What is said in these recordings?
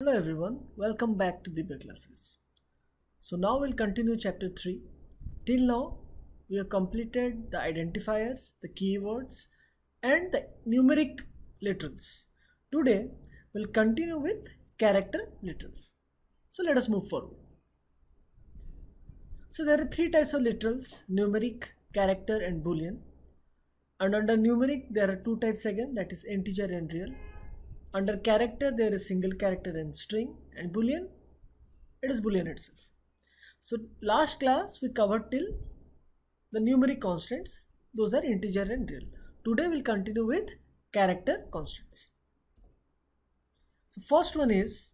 Hello everyone, welcome back to Dibya classes. So now we'll continue chapter 3. Till now, we have completed the identifiers, the keywords and the numeric literals. Today, we'll continue with character literals. So let us move forward. So there are three types of literals, numeric, character and boolean. And under numeric, there are two types again, that is integer and real. Under character, there is single character and string, and boolean, it is boolean itself. So last class we covered till the numeric constants, those are integer and real. Today we'll continue with character constants. So first one is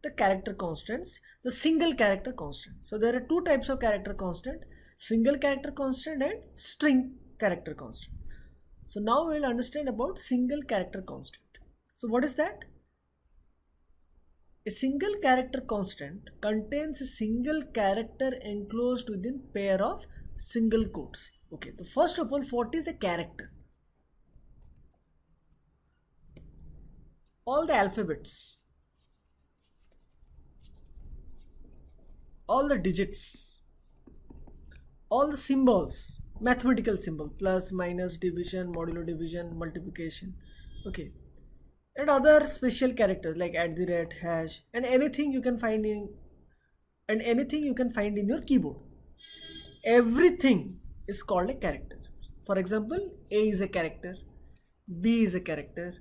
the character constants, the single character constant. So there are two types of character constant, single character constant and string character constant. So now we will understand about single character constant. So what is that? A single character constant contains a single character enclosed within pair of single quotes. Okay, so first of all, what is a character? All the alphabets, all the digits, all the symbols, mathematical symbol, plus, minus, division, modulo division, multiplication. Okay. And other special characters like @ hash and anything you can find in your keyboard. Everything is called a character. For example, A is a character, B is a character.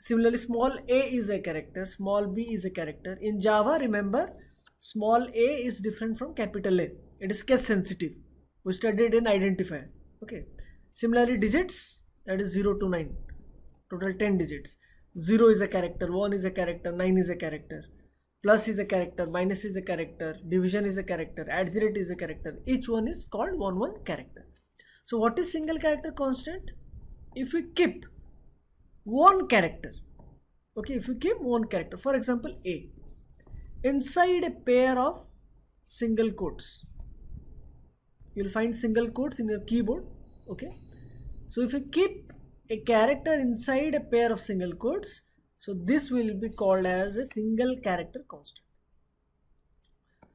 Similarly, small a is a character, small b is a character. In Java, remember, small a is different from capital A. It is case sensitive. We studied in identifier. Okay. Similarly, digits, that is 0 to 9. Total 10 digits. 0 is a character, 1 is a character, 9 is a character, plus is a character, minus is a character, division is a character, @ is a character. Each one is called one character. So what is single character constant? If we keep one character, okay, if you keep one character, for example A, inside a pair of single quotes, you'll find single quotes in your keyboard. Okay, so if you keep a character inside a pair of single quotes, so this will be called as a single character constant.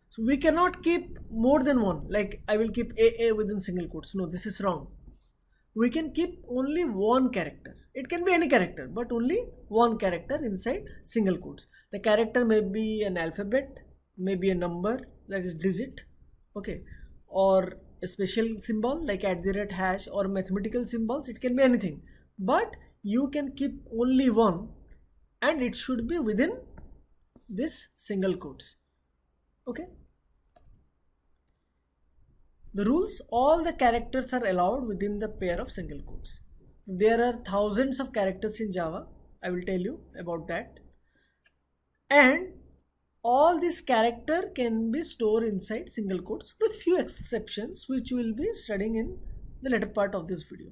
So we cannot keep more than one, like I will keep AA within single quotes. No, this is wrong. We can keep only one character. It can be any character, but only one character inside single quotes. The character may be an alphabet, maybe a number, that is digit, okay, or a special symbol like @ hash or mathematical symbols. It can be anything. But you can keep only one and it should be within this single quotes. Okay. The rules, all the characters are allowed within the pair of single quotes. There are thousands of characters in Java. I will tell you about that. And all these character can be stored inside single quotes with few exceptions which we will be studying in the later part of this video.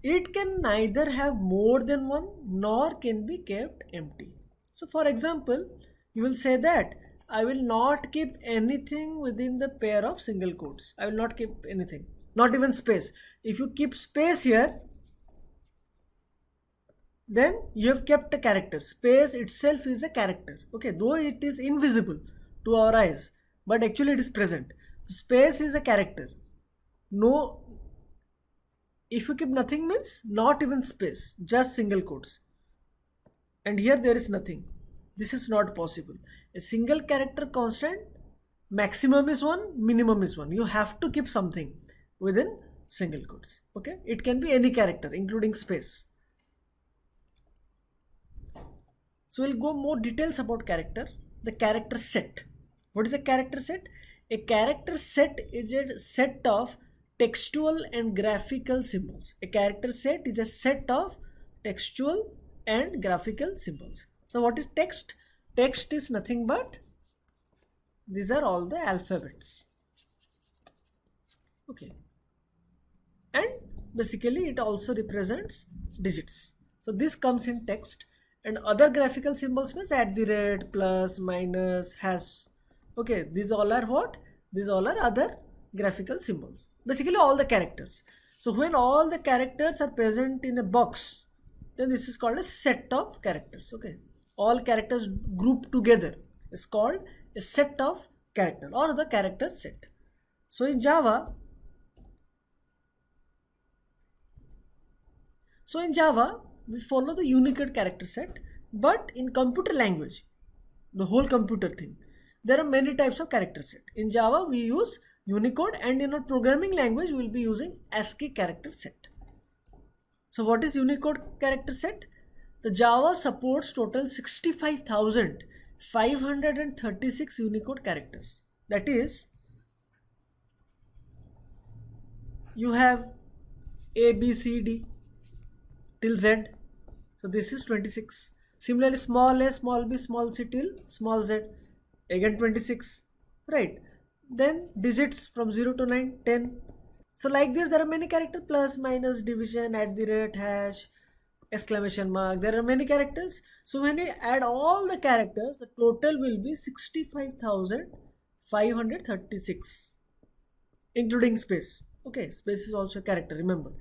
It can neither have more than one nor can be kept empty. So for example, you will say that I will not keep anything within the pair of single quotes. I will not keep anything, not even space. If you keep space here, then you have kept a character. Space itself is a character. Okay, though it is invisible to our eyes, but actually it is present. Space is a character. No. If you keep nothing means not even space, just single quotes. And here there is nothing. This is not possible. A single character constant, maximum is 1, minimum is 1. You have to keep something within single quotes. Okay, it can be any character including space. So we'll go more details about character. The character set. What is a character set? A character set is a set of textual and graphical symbols. A character set is a set of textual and graphical symbols. So what is text? Text is nothing but these are all the alphabets. Okay. And basically it also represents digits. So this comes in text, and other graphical symbols means @ plus, minus, hash. Okay, these all are what? These all are other graphical symbols. Basically all the characters. So when all the characters are present in a box, then this is called a set of characters. Okay. all characters grouped together is called a set of character or the character set. So in Java, we follow the Unicode character set, but in computer language, the whole computer thing, there are many types of character set. In Java, we use Unicode, and in our programming language, we will be using ASCII character set. So what is Unicode character set? The Java supports total 65,536 Unicode characters. That is, you have A, B, C, D till Z. So this is 26. Similarly, small a, small b, small c till small z. Again 26. Right. Then digits from 0 to 9, 10. So like this, there are many characters: plus, minus, division, at the rate, hash, exclamation mark. There are many characters. So when we add all the characters, the total will be 65,536, including space. Okay, space is also a character, remember.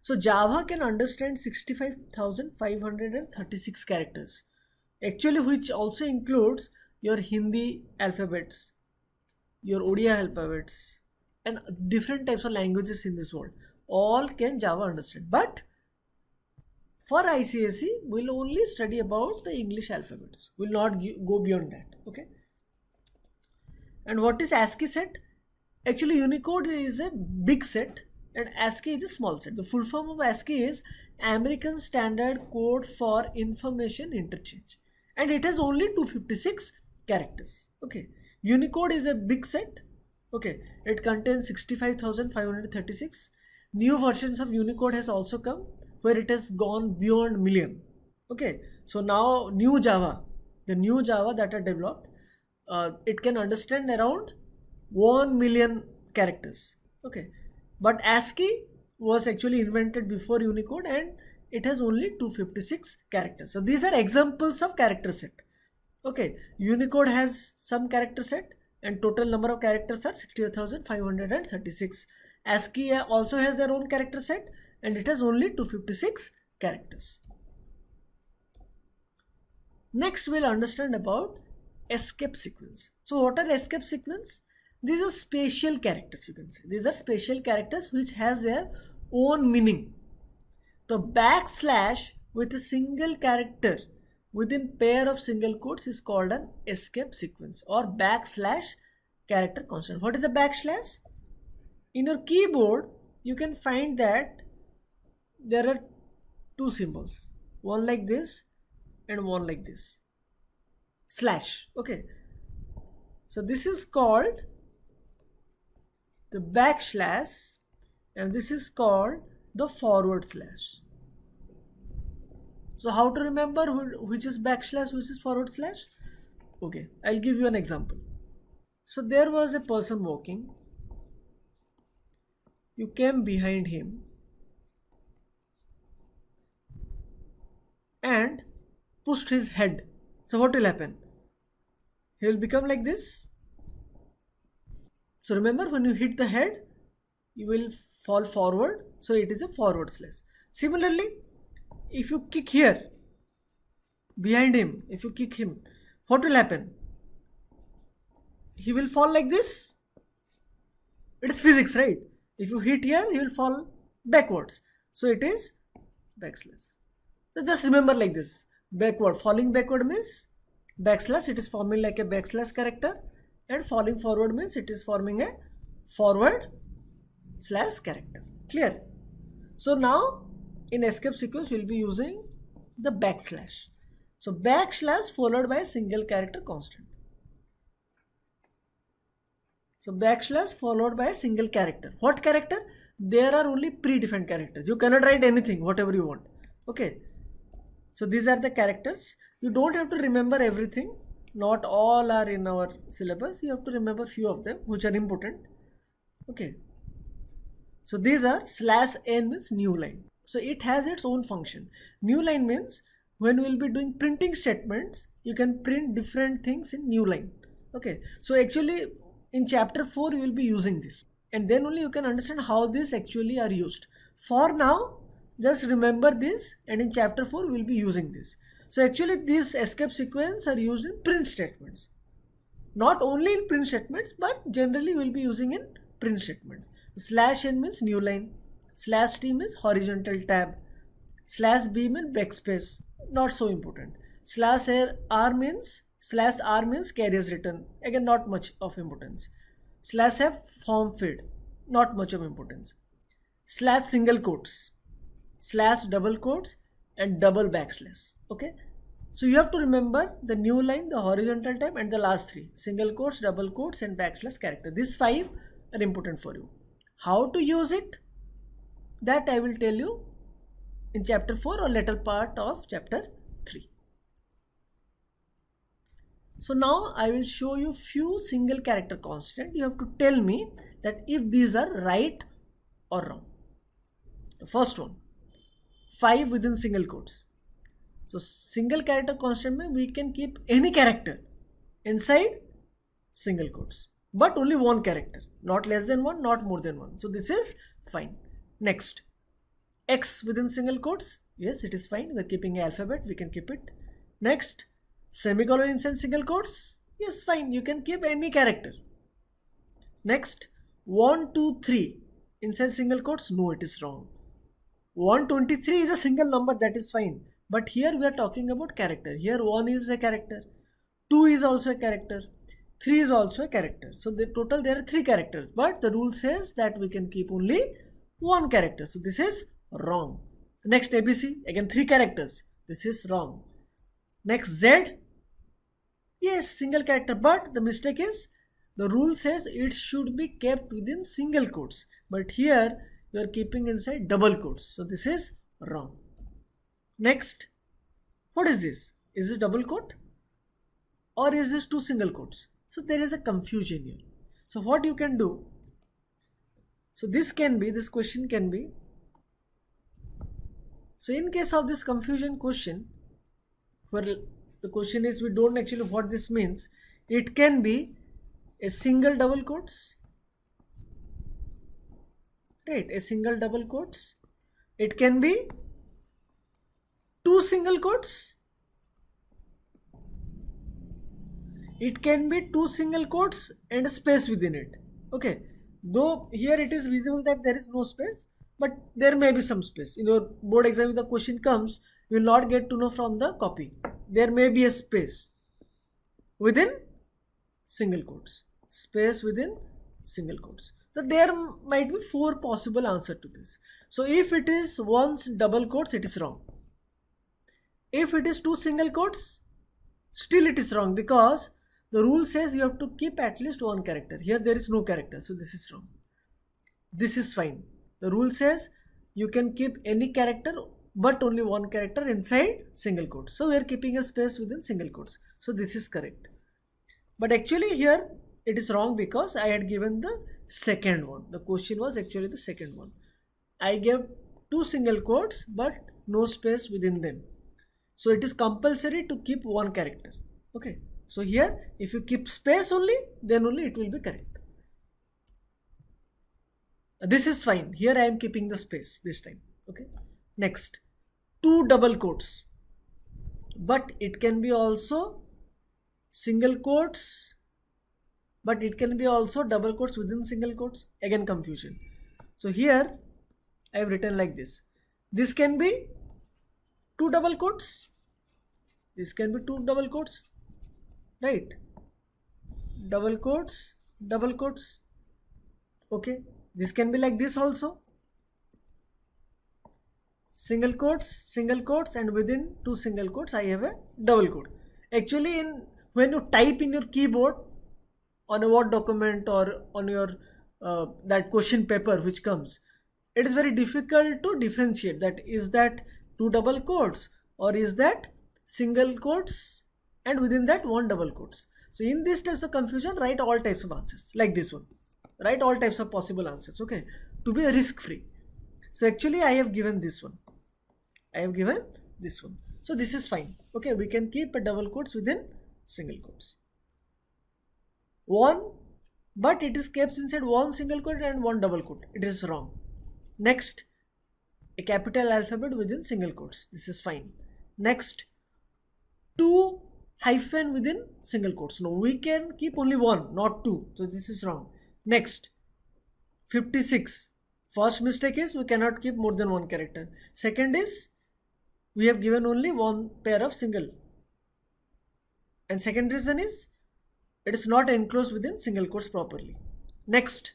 So Java can understand 65,536 characters, actually, which also includes your Hindi alphabets, your Odia alphabets, and different types of languages in this world. All can Java understand. But for ICSE, we'll only study about the English alphabets. We'll not go beyond that. Okay. And what is ASCII set? Actually, Unicode is a big set and ASCII is a small set. The full form of ASCII is American Standard Code for Information Interchange, and it has only 256 characters. Okay. Unicode is a big set. Okay. It contains 65,536. New versions of Unicode has also come where it has gone beyond million. Okay. So now new Java, the new Java that are developed, it can understand around 1 million characters. Okay. But ASCII was actually invented before Unicode and it has only 256 characters. So these are examples of character set. Okay. Unicode has some character set and total number of characters are 68,536. ASCII also has their own character set and it has only 256 characters. Next we'll understand about escape sequence. So what are escape sequence? These are special characters, you can say. These are special characters which has their own meaning. The backslash with a single character within pair of single quotes is called an escape sequence or backslash character constant. What is a backslash? In your keyboard, you can find that there are two symbols, one like this and one like this, slash. Okay. So this is called the backslash and this is called the forward slash. So how to remember which is backslash, which is forward slash? Okay, I'll give you an example. So there was a person walking. You came behind him and pushed his head. So what will happen? He will become like this. So remember, when you hit the head, you will fall forward. So it is a forward slash. Similarly, if you kick here, behind him, if you kick him, what will happen? He will fall like this. It is physics, right? If you hit here, he will fall backwards. So it is backslash. So just remember like this. Backward, falling backward means backslash. It is forming like a backslash character. And falling forward means it is forming a forward slash character. Clear? So now in escape sequence we will be using the backslash. So backslash followed by a single character constant. So backslash followed by a single character. What character? There are only predefined characters. You cannot write anything, whatever you want. Okay. So these are the characters. You don't have to remember everything. Not all are in our syllabus. You have to remember few of them which are important. Okay. So these are slash n means new line. So it has its own function. New line means when we will be doing printing statements, you can print different things in new line. Okay. So actually in chapter 4 you will be using this. And then only you can understand how these actually are used. For now, just remember this and in chapter 4 we will be using this. So actually these escape sequence are used in print statements. Not only in print statements, but generally we'll be using in print statements. Slash n means new line, slash t means horizontal tab, slash b means backspace, not so important. Slash r means carry as written, again not much of importance. Slash f form feed, not much of importance. Slash single quotes, slash double quotes, and double backslash. Okay, so you have to remember the new line, the horizontal tab, and the last three: single quotes, double quotes, and backslash character. These five are important for you. How to use it, that I will tell you in chapter 4 or later part of chapter 3. So now I will show you few single character constant. You have to tell me that if these are right or wrong. The first one, 5 within single quotes. So single character constant means we can keep any character inside single quotes, but only one character, not less than one, not more than one. So this is fine. Next, X within single quotes. Yes, it is fine. We are keeping alphabet. We can keep it. Next, semicolon inside single quotes. Yes, fine. You can keep any character. Next, 1, 2, 3 inside single quotes. No, it is wrong. 123 is a single number, that is fine. But here we are talking about character. Here 1 is a character, 2 is also a character, 3 is also a character. So the total there are 3 characters, but the rule says that we can keep only 1 character. So this is wrong. Next, ABC, again 3 characters. This is wrong. Next, Z, yes, single character, but the mistake is the rule says it should be kept within single quotes, but here you are keeping inside double quotes. So this is wrong. Next, what is this? Is this double quote or is this 2 single quotes? So there is a confusion here. So what you can do? So this question can be. So in case of this confusion question, where the question is we don't actually know what this means, it can be a single double quotes, right? A single double quotes. It can be 2 single quotes. It can be 2 single quotes and a space within it. Okay, though here it is visible that there is no space, but there may be some space. In your board exam, if the question comes, you will not get to know from the copy. There may be a space within single quotes. Space within single quotes. So there might be 4 possible answers to this. So if it is 1 double quotes, it is wrong. If it is 2 single quotes, still it is wrong, because the rule says you have to keep at least 1 character. Here there is no character, so this is wrong. This is fine. The rule says you can keep any character but only 1 character inside single quotes. So we are keeping a space within single quotes. So this is correct. But actually here it is wrong because I had given the second one. The question was actually the second one. I gave 2 single quotes but no space within them. So it is compulsory to keep 1 character. Okay. So here if you keep space only, then only it will be correct. This is fine. Here I am keeping the space this time. Okay. Next, 2 double quotes. But it can be also single quotes, but it can be also double quotes within single quotes. Again confusion. So here I have written like this. This can be 2 double quotes. This can be 2 double quotes. Right? Double quotes, double quotes. Okay. This can be like this also. Single quotes, and within 2 single quotes I have a double quote. Actually, when you type in your keyboard on a Word document or on your that question paper which comes, it is very difficult to differentiate that is that 2 double quotes or is that single quotes and within that 1 double quotes. So in these types of confusion, write all types of answers like this one. Write all types of possible answers, okay, to be risk free. So actually I have given this one. I have given this one. So this is fine. Okay, we can keep a double quotes within single quotes. 1, but it is kept inside 1 single quote and 1 double quote. It is wrong. Next, a capital alphabet within single quotes. This is fine. Next, two hyphen within single quotes. No, we can keep only one, not two. So this is wrong. Next, 56. First mistake is we cannot keep more than one character. Second is we have given only one pair of single. And second reason is it is not enclosed within single quotes properly. Next,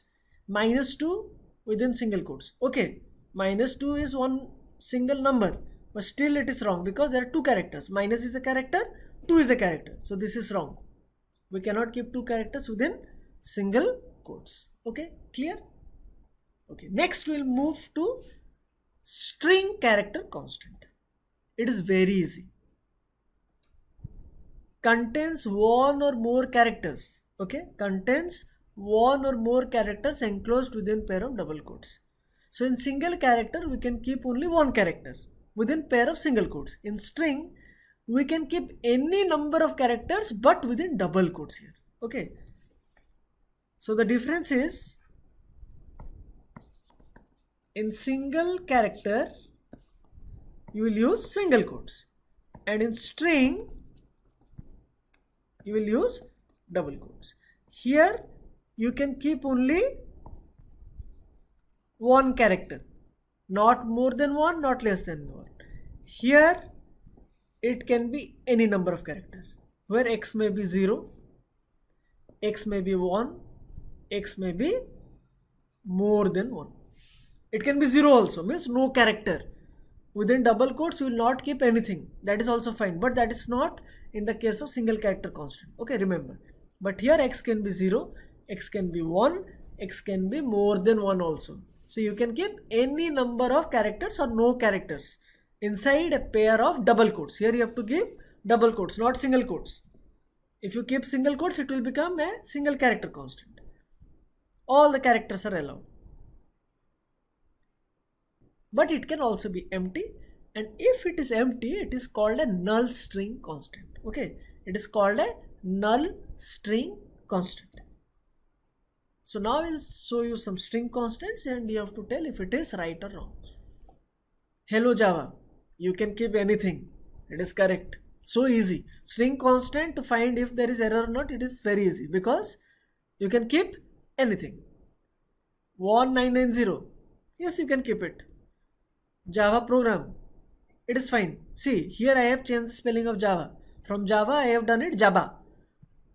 -2 within single quotes. Okay, -2 is one single number, but still it is wrong because there are two characters. Minus is a character, 2 is a character. So this is wrong. We cannot keep two characters within single quotes. Okay, clear? Okay, next we'll move to string character constant. It is very easy. Contains one or more characters. Okay, contains one or more characters enclosed within pair of double quotes. So in single character we can keep only one character within pair of single quotes. In string we can keep any number of characters but within double quotes here. Okay, so the difference is in single character you will use single quotes, and in string you will use double quotes. Here you can keep only one character, not more than one, not less than one. Here it can be any number of characters, where x may be 0, x may be 1, x may be more than 1. It can be 0 also, means no character. Within double quotes you will not keep anything, that is also fine, but that is not in the case of single character constant. Okay, remember. But here x can be 0, x can be 1, x can be more than 1 also. So you can keep any number of characters or no characters inside a pair of double quotes. Here you have to give double quotes, not single quotes. If you keep single quotes, it will become a single character constant. All the characters are allowed. But it can also be empty, and if it is empty, it is called a null string constant. Okay, it is called a null string constant. So now I will show you some string constants and you have to tell if it is right or wrong. Hello Java, you can keep anything, it is correct. So easy. String constant, to find if there is error or not, it is very easy because you can keep anything. 1990, yes, you can keep it. Java program, it is fine. See, here I have changed the spelling of Java. From Java I have done it Java.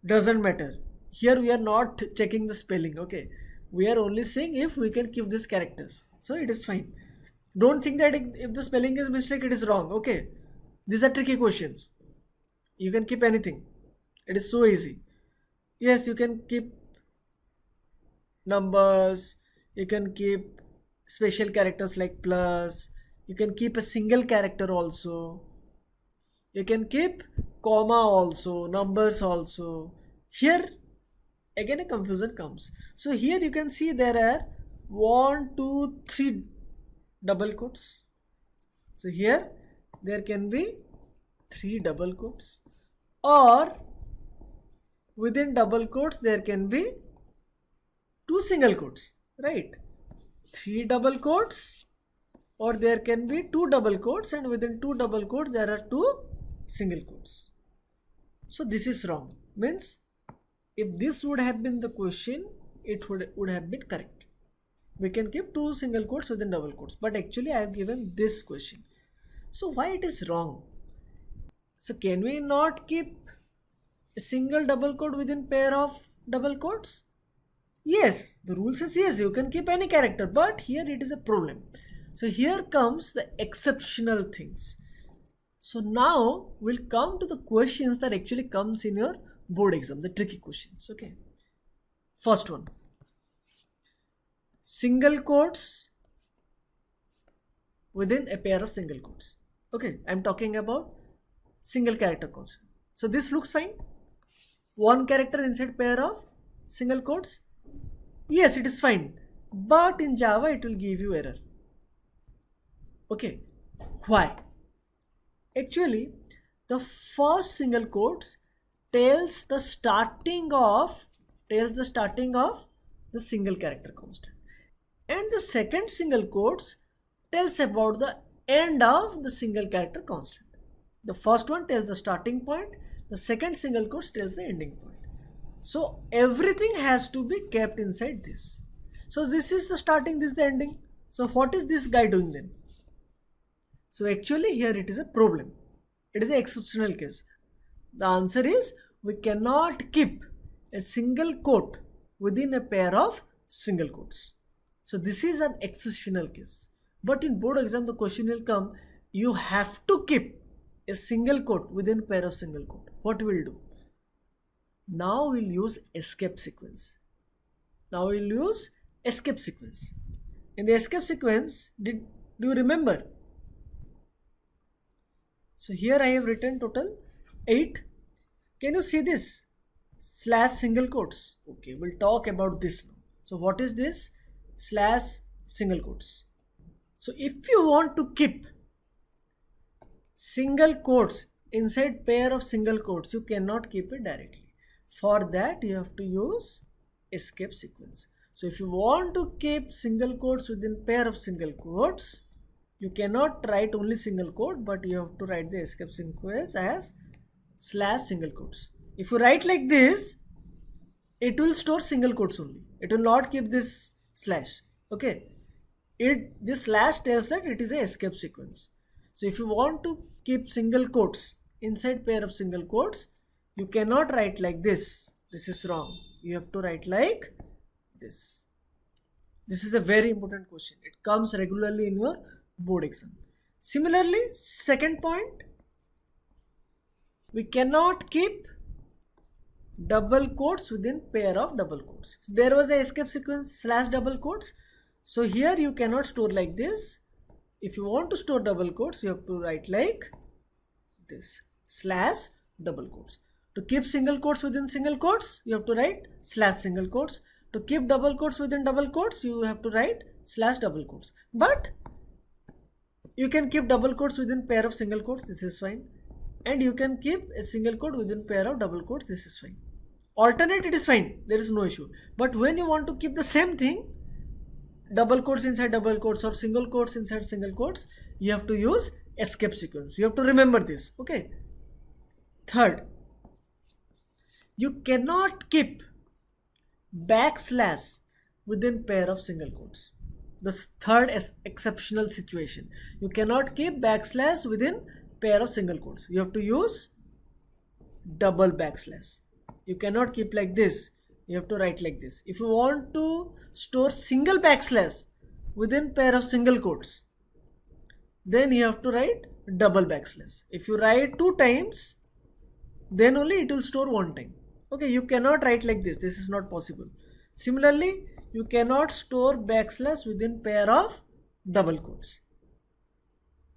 Doesn't matter. Here we are not checking the spelling. Okay, we are only saying if we can keep these characters. So it is fine. Don't think that if the spelling is mistake, it is wrong. Okay, these are tricky questions. You can keep anything. It is so easy. Yes, you can keep numbers. You can keep special characters like plus. You can keep a single character also. You can keep comma also, numbers also. Here again a confusion comes. So here you can see there are 1, 2, 3 double quotes. So here there can be 3 double quotes, or within double quotes there can be 2 single quotes, right? 3 double quotes, or there can be 2 double quotes, and within 2 double quotes there are 2 single quotes. So this is wrong. Means if this would have been the question, it would have been correct. We can keep 2 single quotes within double quotes, but actually I have given this question. So why it is wrong? So can we not keep a single double quote within pair of double quotes? Yes, the rule says yes, you can keep any character, but here it is a problem. So here comes the exceptional things. So now we'll come to the questions that actually comes in your board exam, the tricky questions. Okay, first one, single quotes within a pair of single quotes. Okay, I'm talking about single character constant. So this looks fine. One character inside pair of single quotes. Yes, it is fine. But in Java it will give you error. Okay, why? Actually, the first single quotes tells the starting of the single character constant, and the second single quotes tells about the end of the single character constant. The first one tells the starting point, the second single quotes tells the ending point. So everything has to be kept inside this. So this is the starting, this is the ending. So what is this guy doing then? So actually here it is a problem. It is an exceptional case. The answer is we cannot keep a single quote within a pair of single quotes. So this is an exceptional case. But in board exam the question will come, you have to keep a single quote within a pair of single quote. What will do? Now we'll use escape sequence. Now we'll use escape sequence. In the escape sequence, do you remember? So here I have written total 8. Can you see this? Slash single quotes. Okay, we'll talk about this now. So what is this? Slash single quotes. So if you want to keep single quotes inside pair of single quotes, you cannot keep it directly. For that you have to use escape sequence. So if you want to keep single quotes within pair of single quotes, you cannot write only single quote, but you have to write the escape sequence as slash single quotes. If you write like this, it will store single quotes only. It will not keep this slash. Okay. This slash tells that it is a escape sequence. So if you want to keep single quotes inside pair of single quotes, you cannot write like this. This is wrong. You have to write like this. This is a very important question. It comes regularly in your board exam. Similarly, second point, we cannot keep double quotes within pair of double quotes. So there was a escape sequence slash double quotes. So here you cannot store like this. If you want to store double quotes, you have to write like this, slash double quotes. To keep single quotes within single quotes, you have to write slash single quotes. To keep double quotes within double quotes, you have to write slash double quotes. But you can keep double quotes within pair of single quotes, this is fine. And you can keep a single quote within pair of double quotes, this is fine. Alternate, it is fine, there is no issue. But when you want to keep the same thing, double quotes inside double quotes or single quotes inside single quotes, you have to use escape sequence. You have to remember this, okay? Third, you cannot keep backslash within pair of single quotes. The third exceptional situation. You cannot keep backslash within pair of single quotes. You have to use double backslash. You cannot keep like this. You have to write like this. If you want to store single backslash within pair of single quotes, then you have to write double backslash. If you write 2 times, then only it will store 1 time. Okay, you cannot write like this. This is not possible. Similarly, you cannot store backslash within pair of double quotes.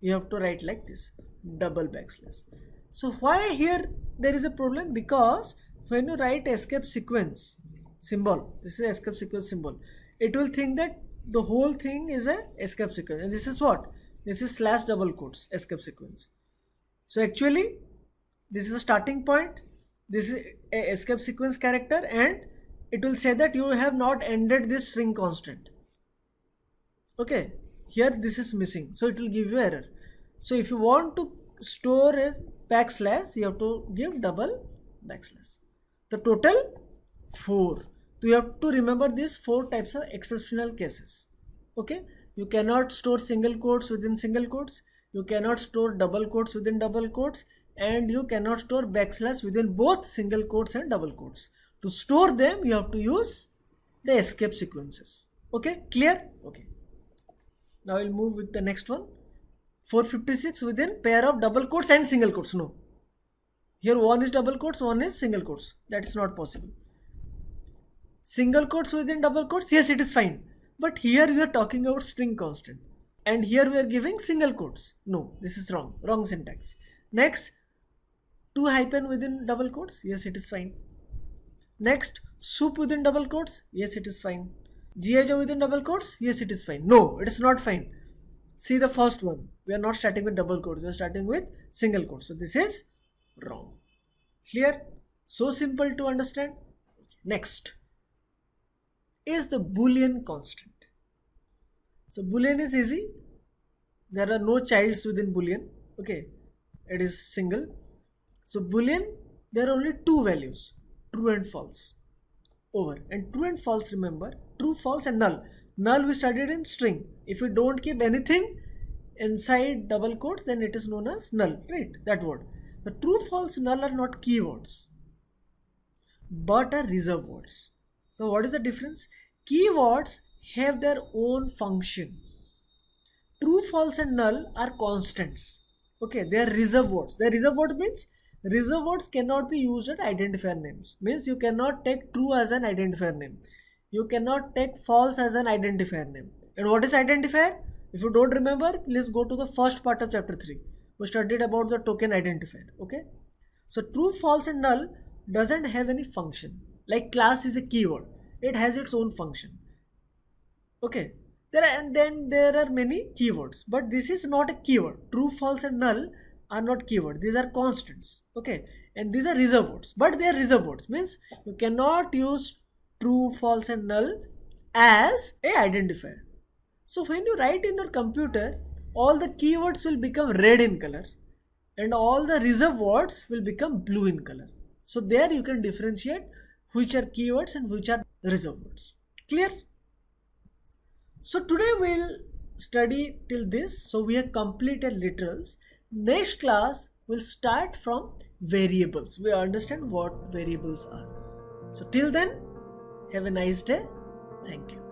You have to write like this, double backslash. So why here there is a problem? Because when you write escape sequence symbol, this is escape sequence symbol, it will think that the whole thing is a escape sequence. And this is what? This is slash double quotes escape sequence. So actually, this is a starting point. This is a escape sequence character, and it will say that you have not ended this string constant. Okay, here this is missing, so it will give you error. So if you want to store a backslash, you have to give double backslash. The total 4. So you have to remember these 4 types of exceptional cases. Okay, you cannot store single quotes within single quotes, you cannot store double quotes within double quotes, and you cannot store backslash within both single quotes and double quotes. To store them, you have to use the escape sequences. Okay, clear? Okay. Now we'll move with the next one. 456 within pair of double quotes and single quotes. No. Here one is double quotes, one is single quotes. That is not possible. Single quotes within double quotes, yes, it is fine. But here we are talking about string constant. And here we are giving single quotes. No, this is wrong. Wrong syntax. Next, 2 hyphen within double quotes. Yes, it is fine. Next, soup within double quotes. Yes, it is fine. GHO within double quotes. Yes, it is fine. No, it is not fine. See the first one. We are not starting with double quotes. We are starting with single quotes. So this is wrong. Clear? So simple to understand. Next is the Boolean constant. So Boolean is easy. There are no childs within Boolean. Okay. it is single. So Boolean, there are only two values, true and false. Over. And true and false, remember, true, false and null. Null we studied in string. If we don't keep anything inside double quotes, then it is known as null, right? That word. The true, false, null are not keywords, but are reserved words. So what is the difference? Keywords have their own function. True, false and null are constants. Okay, they are reserved words. The reserved word means reserved words cannot be used as identifier names. Means you cannot take true as an identifier name. You cannot take false as an identifier name. And what is identifier? If you don't remember, let's go to the first part of chapter 3. We studied about the token identifier. Okay. So true, false and null doesn't have any function. Like class is a keyword. It has its own function. Okay. There are many keywords, but this is not a keyword. True, false and null are not keyword. These are constants. Okay. And these are reserved words, but they are reserved words. Means you cannot use true, false and null as a identifier. So when you write in your computer, all the keywords will become red in color and all the reserved words will become blue in color. So there you can differentiate which are keywords and which are reserved words. Clear? So today we'll study till this. So we have completed literals. Next class we'll start from variables. We understand what variables are. So till then, have a nice day. Thank you.